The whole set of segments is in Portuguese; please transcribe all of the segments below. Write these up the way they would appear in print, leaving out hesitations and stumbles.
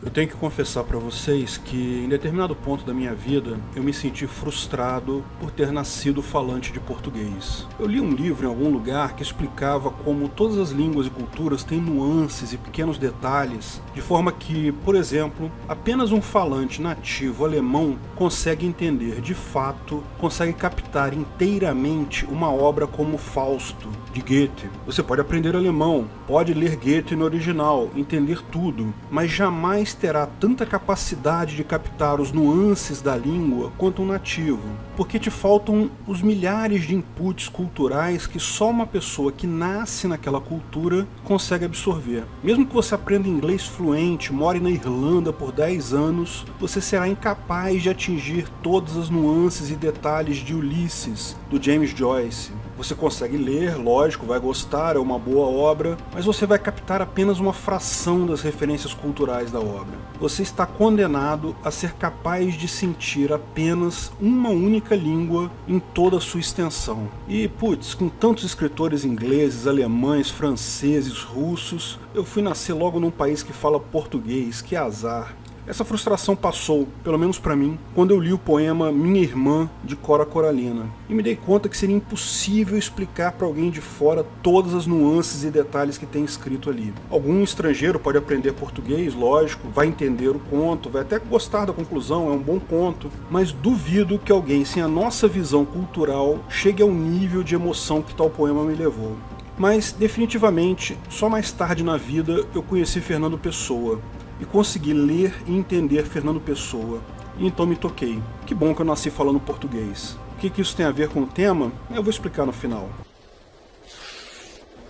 Eu tenho que confessar para vocês que em determinado ponto da minha vida eu me senti frustrado por ter nascido falante de português. Eu li um livro em algum lugar que explicava como todas as línguas e culturas têm nuances e pequenos detalhes, de forma que, por exemplo, apenas um falante nativo alemão consegue entender de fato, consegue captar inteiramente uma obra como Fausto, de Goethe. Você pode aprender alemão, pode ler Goethe no original, entender tudo, mas jamais terá tanta capacidade de captar os nuances da língua quanto um nativo, porque te faltam os milhares de inputs culturais que só uma pessoa que nasce naquela cultura consegue absorver. Mesmo que você aprenda inglês fluente, more na Irlanda por 10 anos, você será incapaz de atingir todas as nuances e detalhes de Ulisses, do James Joyce. Você consegue ler, lógico, vai gostar, é uma boa obra, mas você vai captar apenas uma fração das referências culturais da obra. Você está condenado a ser capaz de sentir apenas uma única língua em toda a sua extensão. E, putz, com tantos escritores ingleses, alemães, franceses, russos, eu fui nascer logo num país que fala português, que azar. Essa frustração passou, pelo menos para mim, quando eu li o poema Minha Irmã, de Cora Coralina, e me dei conta que seria impossível explicar para alguém de fora todas as nuances e detalhes que tem escrito ali. Algum estrangeiro pode aprender português, lógico, vai entender o conto, vai até gostar da conclusão, é um bom conto, mas duvido que alguém sem a nossa visão cultural chegue ao nível de emoção que tal poema me levou. Mas, definitivamente, só mais tarde na vida eu conheci Fernando Pessoa, e consegui ler e entender Fernando Pessoa, e então me toquei. Que bom que eu nasci falando português. O que isso tem a ver com o tema? Eu vou explicar no final.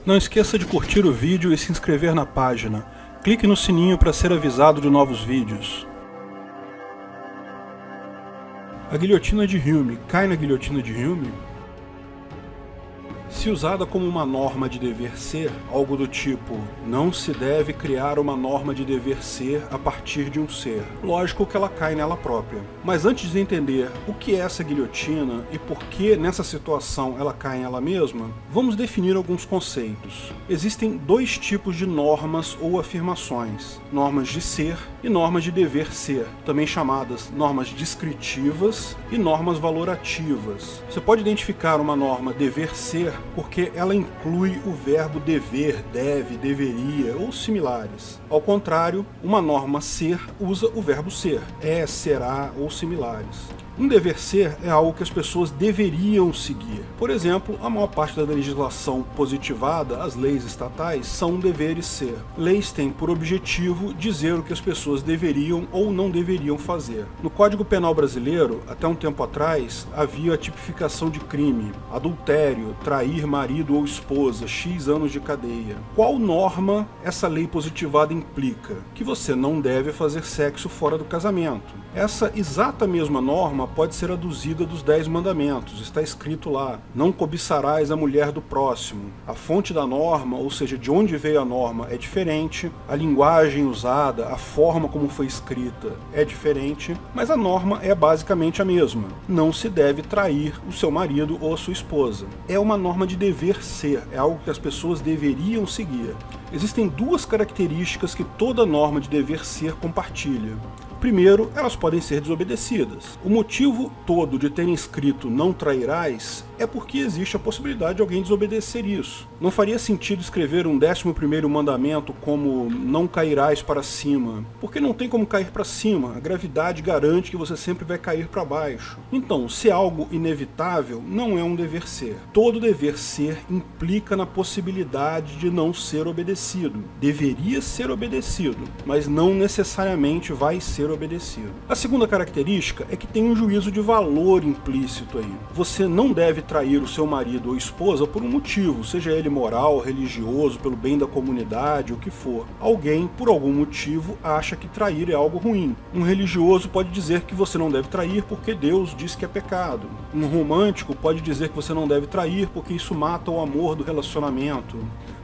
Não esqueça de curtir o vídeo e se inscrever na página. Clique no sininho para ser avisado de novos vídeos. A guilhotina de Hume cai na guilhotina de Hume? Se usada como uma norma de dever ser, algo do tipo, não se deve criar uma norma de dever ser a partir de um ser. Lógico que ela cai nela própria. Mas antes de entender o que é essa guilhotina e por que nessa situação ela cai em ela mesma, vamos definir alguns conceitos. Existem dois tipos de normas ou afirmações, normas de ser e normas de dever ser, também chamadas normas descritivas e normas valorativas. Você pode identificar uma norma dever ser porque ela inclui o verbo dever, deve, deveria ou similares. Ao contrário, uma norma ser usa o verbo ser, é, será ou similares. Um dever ser é algo que as pessoas deveriam seguir. Por exemplo, a maior parte da legislação positivada, as leis estatais, são deveres ser. Leis têm por objetivo dizer o que as pessoas deveriam ou não deveriam fazer. No Código Penal brasileiro, até um tempo atrás, havia a tipificação de crime, adultério, trair marido ou esposa, X anos de cadeia. Qual norma essa lei positivada implica? Que você não deve fazer sexo fora do casamento. Essa exata mesma norma pode ser aduzida dos 10 mandamentos, está escrito lá, não cobiçarás a mulher do próximo. A fonte da norma, ou seja, de onde veio a norma, é diferente, a linguagem usada, a forma como foi escrita é diferente, mas a norma é basicamente a mesma. Não se deve trair o seu marido ou a sua esposa. É uma norma de dever ser, é algo que as pessoas deveriam seguir. Existem duas características que toda norma de dever ser compartilha. Primeiro, elas podem ser desobedecidas. O motivo todo de terem escrito não trairás é porque existe a possibilidade de alguém desobedecer isso. Não faria sentido escrever um 11º mandamento como não cairás para cima, porque não tem como cair para cima, a gravidade garante que você sempre vai cair para baixo. Então, se é algo inevitável, não é um dever ser. Todo dever ser implica na possibilidade de não ser obedecido. Deveria ser obedecido, mas não necessariamente vai ser obedecido. A segunda característica é que tem um juízo de valor implícito aí. Você não deve trair o seu marido ou esposa por um motivo, seja ele moral, religioso, pelo bem da comunidade, o que for. Alguém, por algum motivo, acha que trair é algo ruim. Um religioso pode dizer que você não deve trair porque Deus diz que é pecado. Um romântico pode dizer que você não deve trair porque isso mata o amor do relacionamento.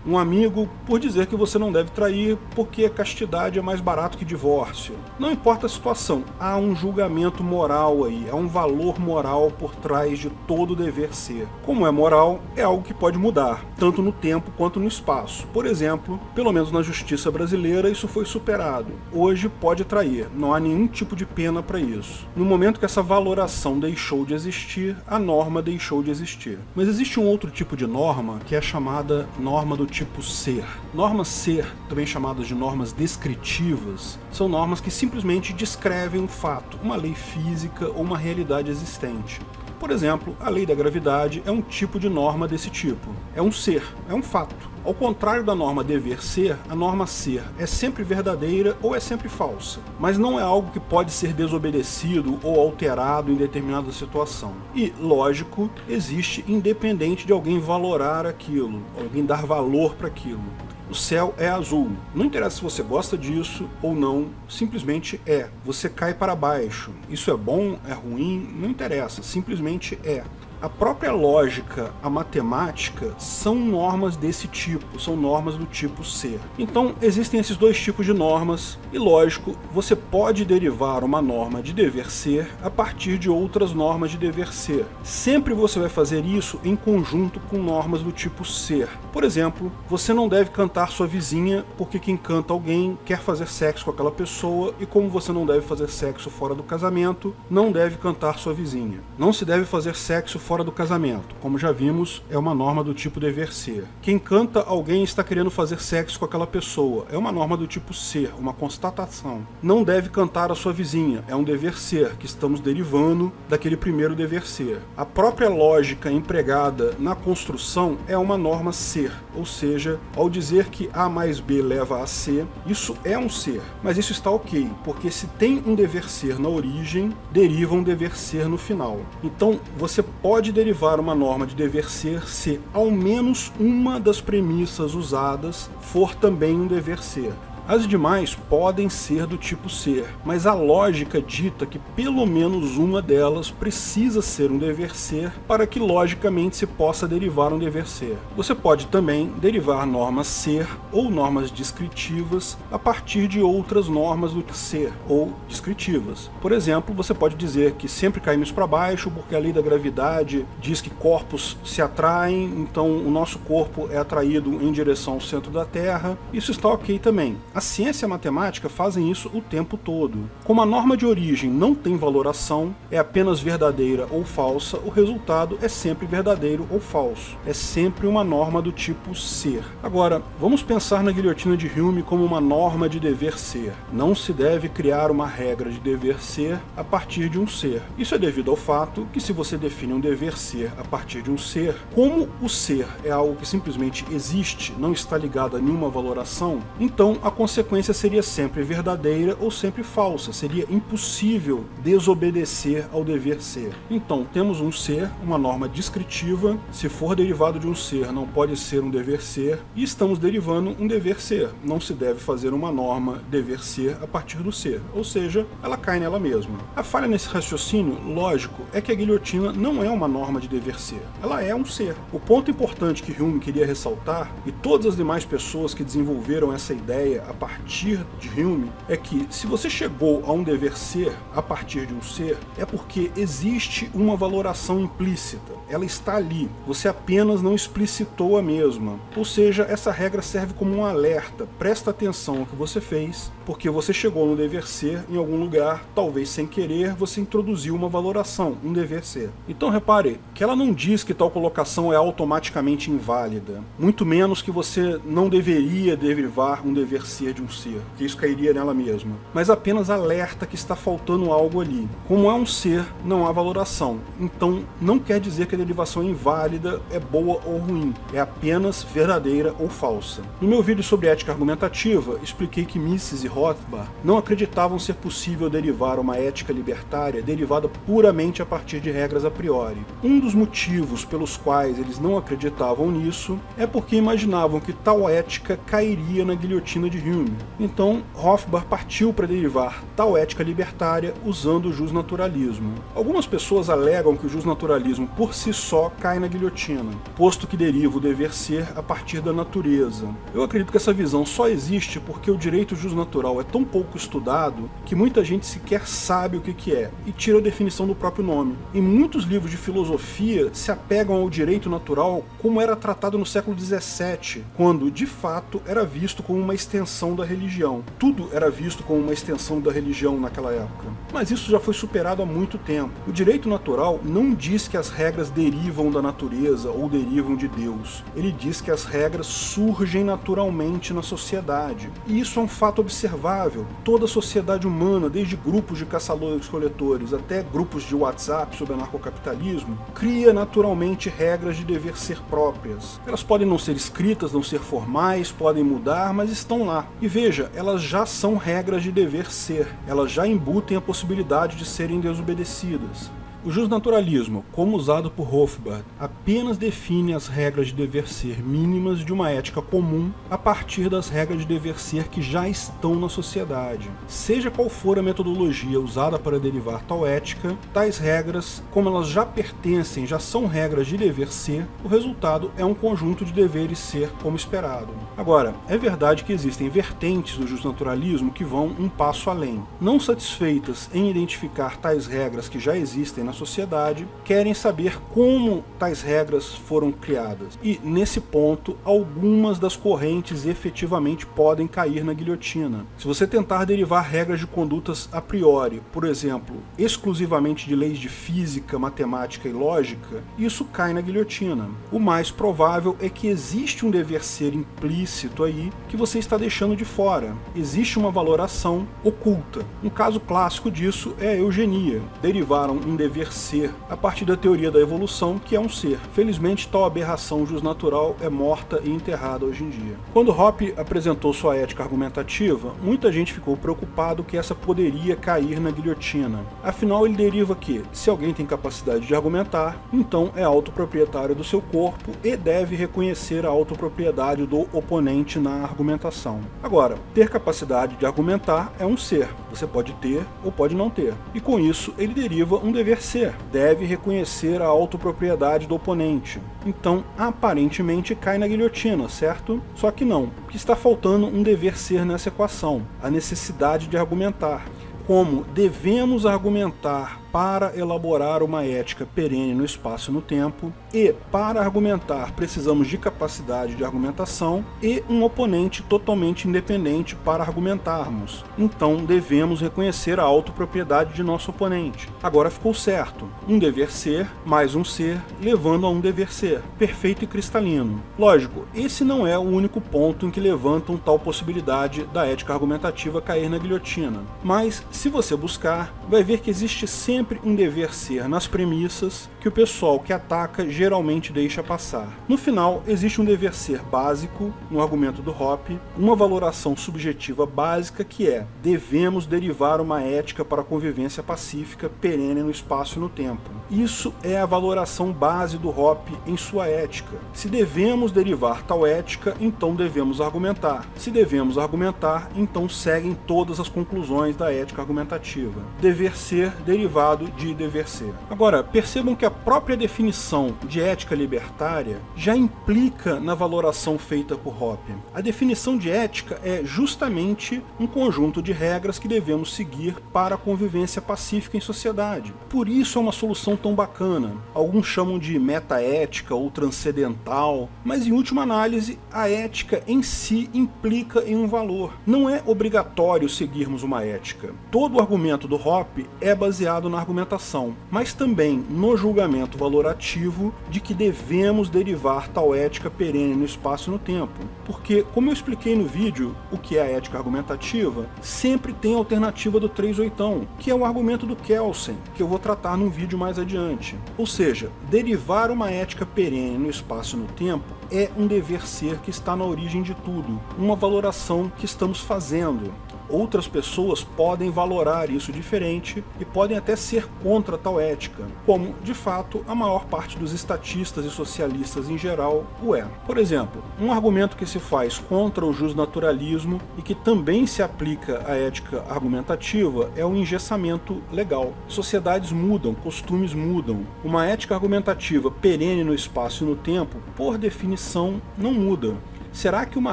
Um amigo por dizer que você não deve trair porque castidade é mais barato que divórcio. Não importa a situação, há um julgamento moral aí, há um valor moral por trás de todo dever ser. Como é moral, é algo que pode mudar, tanto no tempo quanto no espaço. Por exemplo, pelo menos na justiça brasileira, isso foi superado. Hoje pode trair, não há nenhum tipo de pena para isso. No momento que essa valoração deixou de existir, a norma deixou de existir. Mas existe um outro tipo de norma que é chamada norma do tipo ser. Normas ser, também chamadas de normas descritivas, são normas que simplesmente descrevem um fato, uma lei física ou uma realidade existente. Por exemplo, a lei da gravidade é um tipo de norma desse tipo. É um ser, é um fato. Ao contrário da norma dever ser, a norma ser é sempre verdadeira ou é sempre falsa, mas não é algo que pode ser desobedecido ou alterado em determinada situação. E, lógico, existe independente de alguém valorar aquilo, alguém dar valor para aquilo. O céu é azul. Não interessa se você gosta disso ou não, simplesmente é. Você cai para baixo. Isso é bom, é ruim, não interessa, simplesmente é. A própria lógica, a matemática, são normas desse tipo, são normas do tipo ser. Então, existem esses dois tipos de normas, e lógico, você pode derivar uma norma de dever ser a partir de outras normas de dever ser. Sempre você vai fazer isso em conjunto com normas do tipo ser. Por exemplo, você não deve cantar sua vizinha porque quem canta alguém quer fazer sexo com aquela pessoa, e como você não deve fazer sexo fora do casamento, não deve cantar sua vizinha. Não se deve fazer sexo fora do casamento. Como já vimos, é uma norma do tipo dever ser. Quem canta alguém está querendo fazer sexo com aquela pessoa. É uma norma do tipo ser, uma constatação. Não deve cantar a sua vizinha. É um dever ser, que estamos derivando daquele primeiro dever ser. A própria lógica empregada na construção é uma norma ser. Ou seja, ao dizer que A mais B leva a C, isso é um ser. Mas isso está ok, porque se tem um dever ser na origem, deriva um dever ser no final. Então, você pode derivar uma norma de dever ser se ao menos uma das premissas usadas for também um dever ser. As demais podem ser do tipo ser, mas a lógica dita que pelo menos uma delas precisa ser um dever ser para que logicamente se possa derivar um dever ser. Você pode também derivar normas ser ou normas descritivas a partir de outras normas do ser ou descritivas. Por exemplo, você pode dizer que sempre caímos para baixo porque a lei da gravidade diz que corpos se atraem, então o nosso corpo é atraído em direção ao centro da Terra. Isso está ok também. A ciência e a matemática fazem isso o tempo todo. Como a norma de origem não tem valoração, é apenas verdadeira ou falsa, o resultado é sempre verdadeiro ou falso. É sempre uma norma do tipo ser. Agora, vamos pensar na guilhotina de Hume como uma norma de dever ser. Não se deve criar uma regra de dever ser a partir de um ser. Isso é devido ao fato que se você define um dever ser a partir de um ser, como o ser é algo que simplesmente existe, não está ligado a nenhuma valoração, então a consequência seria sempre verdadeira ou sempre falsa, seria impossível desobedecer ao dever ser. Então, temos um ser, uma norma descritiva, se for derivado de um ser não pode ser um dever ser, e estamos derivando um dever ser. Não se deve fazer uma norma dever ser a partir do ser, ou seja, ela cai nela mesma. A falha nesse raciocínio, lógico, é que a guilhotina não é uma norma de dever ser, ela é um ser. O ponto importante que Hume queria ressaltar, e todas as demais pessoas que desenvolveram essa ideia a partir de Hume, é que se você chegou a um dever ser a partir de um ser, é porque existe uma valoração implícita. Ela está ali, você apenas não explicitou a mesma. Ou seja, essa regra serve como um alerta. Presta atenção ao que você fez, porque você chegou no dever ser em algum lugar, talvez sem querer, você introduziu uma valoração, um dever ser. Então repare que ela não diz que tal colocação é automaticamente inválida, muito menos que você não deveria derivar um dever ser de um ser, que isso cairia nela mesma, mas apenas alerta que está faltando algo ali. Como é um ser, não há valoração, então não quer dizer que a derivação é inválida, é boa ou ruim, é apenas verdadeira ou falsa. No meu vídeo sobre ética argumentativa, expliquei que Mises e Rothbard não acreditavam ser possível derivar uma ética libertária derivada puramente a partir de regras a priori. Um dos motivos pelos quais eles não acreditavam nisso é porque imaginavam que tal ética cairia na guilhotina de Hume. Então, Hofbauer partiu para derivar tal ética libertária usando o justnaturalismo. Algumas pessoas alegam que o justnaturalismo por si só cai na guilhotina, posto que deriva o dever ser a partir da natureza. Eu acredito que essa visão só existe porque o direito justnatural é tão pouco estudado que muita gente sequer sabe o que é e tira a definição do próprio nome. Em muitos livros de filosofia se apegam ao direito natural como era tratado no século XVII, quando de fato era visto como uma extensão da religião. Tudo era visto como uma extensão da religião naquela época. Mas isso já foi superado há muito tempo. O direito natural não diz que as regras derivam da natureza ou derivam de Deus. Ele diz que as regras surgem naturalmente na sociedade. E isso é um fato observável. Toda a sociedade humana, desde grupos de caçadores-coletores até grupos de WhatsApp sobre anarcocapitalismo, cria naturalmente regras de dever ser próprias. Elas podem não ser escritas, não ser formais, podem mudar, mas estão lá. E veja, elas já são regras de dever ser. Elas já embutem a possibilidade de serem desobedecidas. O justnaturalismo, como usado por Hofbauer, apenas define as regras de dever ser mínimas de uma ética comum a partir das regras de dever ser que já estão na sociedade. Seja qual for a metodologia usada para derivar tal ética, tais regras, como elas já pertencem, já são regras de dever ser, o resultado é um conjunto de deveres ser como esperado. Agora, é verdade que existem vertentes do justnaturalismo que vão um passo além. Não satisfeitas em identificar tais regras que já existem na sociedade, querem saber como tais regras foram criadas. E, nesse ponto, algumas das correntes efetivamente podem cair na guilhotina. Se você tentar derivar regras de condutas a priori, por exemplo, exclusivamente de leis de física, matemática e lógica, isso cai na guilhotina. O mais provável é que existe um dever ser implícito aí que você está deixando de fora. Existe uma valoração oculta. Um caso clássico disso é a eugenia. Derivaram um dever ser a partir da teoria da evolução, que é um ser. Felizmente, tal aberração justnatural é morta e enterrada hoje em dia. Quando Hoppe apresentou sua ética argumentativa, muita gente ficou preocupado que essa poderia cair na guilhotina. Afinal, ele deriva que, se alguém tem capacidade de argumentar, então é autoproprietário do seu corpo e deve reconhecer a autopropriedade do oponente na argumentação. Agora, ter capacidade de argumentar é um ser. Você pode ter ou pode não ter. E com isso, ele deriva um dever ser. Deve reconhecer a autopropriedade do oponente. Então, aparentemente, cai na guilhotina, certo? Só que não, porque está faltando um dever ser nessa equação, a necessidade de argumentar. Como devemos argumentar para elaborar uma ética perene no espaço e no tempo, e para argumentar precisamos de capacidade de argumentação e um oponente totalmente independente para argumentarmos. Então devemos reconhecer a autopropriedade de nosso oponente. Agora ficou certo. Um dever ser mais um ser levando a um dever ser. Perfeito e cristalino. Lógico, esse não é o único ponto em que levantam tal possibilidade da ética argumentativa cair na guilhotina. Mas, se você buscar, vai ver que existe sempre um dever ser nas premissas que o pessoal que ataca geralmente deixa passar. No final, existe um dever ser básico, no argumento do Hoppe, uma valoração subjetiva básica que é: devemos derivar uma ética para a convivência pacífica perene no espaço e no tempo. Isso é a valoração base do Hoppe em sua ética. Se devemos derivar tal ética, então devemos argumentar. Se devemos argumentar, então seguem todas as conclusões da ética argumentativa. Dever ser derivado de dever ser. Agora, percebam que a própria definição de ética libertária já implica na valoração feita por Hoppe. A definição de ética é justamente um conjunto de regras que devemos seguir para a convivência pacífica em sociedade. Por isso é uma solução tão bacana. Alguns chamam de metaética ou transcendental, mas em última análise, a ética em si implica em um valor. Não é obrigatório seguirmos uma ética. Todo o argumento do Hoppe é baseado na argumentação, mas também no julgamento valorativo de que devemos derivar tal ética perene no espaço e no tempo. Porque, como eu expliquei no vídeo, o que é a ética argumentativa, sempre tem a alternativa do 3/8, que é o argumento do Kelsen, que eu vou tratar num vídeo mais adiante. Ou seja, derivar uma ética perene no espaço e no tempo é um dever ser que está na origem de tudo, uma valoração que estamos fazendo. outras pessoas podem valorar isso diferente e podem até ser contra tal ética, como, de fato, a maior parte dos estatistas e socialistas em geral o é. Por exemplo, um argumento que se faz contra o justnaturalismo e que também se aplica à ética argumentativa é o engessamento legal. Sociedades mudam, costumes mudam. Uma ética argumentativa perene no espaço e no tempo, por definição, não muda. Será que uma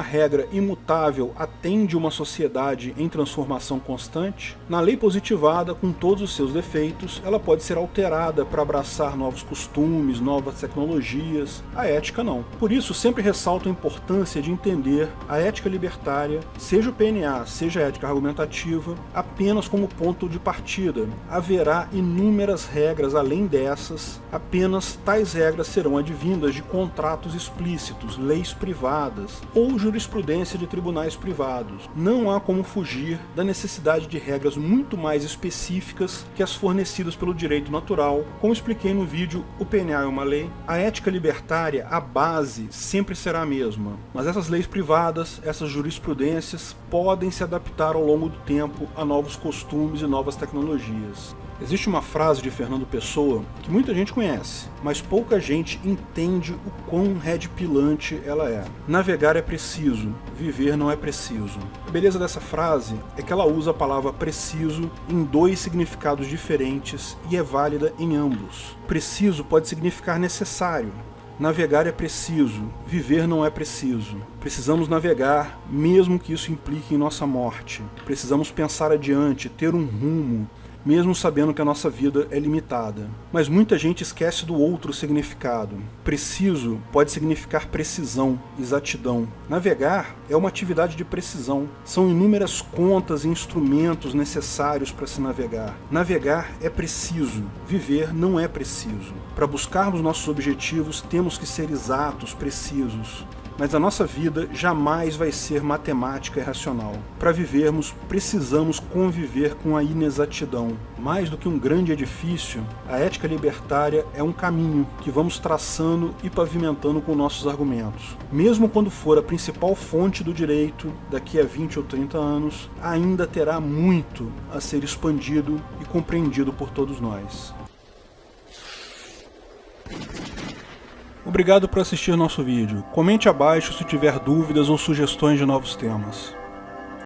regra imutável atende uma sociedade em transformação constante? Na lei positivada, com todos os seus defeitos, ela pode ser alterada para abraçar novos costumes, novas tecnologias. A ética não. Por isso, sempre ressalto a importância de entender a ética libertária, seja o PNA, seja a ética argumentativa, apenas como ponto de partida. Haverá inúmeras regras além dessas, apenas tais regras serão advindas de contratos explícitos, leis privadas, ou jurisprudência de tribunais privados. Não há como fugir da necessidade de regras muito mais específicas que as fornecidas pelo direito natural. Como expliquei no vídeo O PNA é uma Lei, a ética libertária, a base, sempre será a mesma. Mas essas leis privadas, essas jurisprudências, podem se adaptar ao longo do tempo a novos costumes e novas tecnologias. Existe uma frase de Fernando Pessoa que muita gente conhece, mas pouca gente entende o quão redpilante ela é. Navegar é preciso, viver não é preciso. A beleza dessa frase é que ela usa a palavra preciso em dois significados diferentes e é válida em ambos. Preciso pode significar necessário. Navegar é preciso, viver não é preciso. Precisamos navegar, mesmo que isso implique em nossa morte. Precisamos pensar adiante, ter um rumo, mesmo sabendo que a nossa vida é limitada. Mas muita gente esquece do outro significado. Preciso pode significar precisão, exatidão. Navegar é uma atividade de precisão. São inúmeras contas e instrumentos necessários para se navegar. Navegar é preciso, viver não é preciso. Para buscarmos nossos objetivos, temos que ser exatos, precisos. Mas a nossa vida jamais vai ser matemática e racional. Para vivermos, precisamos conviver com a inexatidão. Mais do que um grande edifício, a ética libertária é um caminho que vamos traçando e pavimentando com nossos argumentos. Mesmo quando for a principal fonte do direito, daqui a 20 ou 30 anos, ainda terá muito a ser expandido e compreendido por todos nós. Obrigado por assistir nosso vídeo. Comente abaixo se tiver dúvidas ou sugestões de novos temas.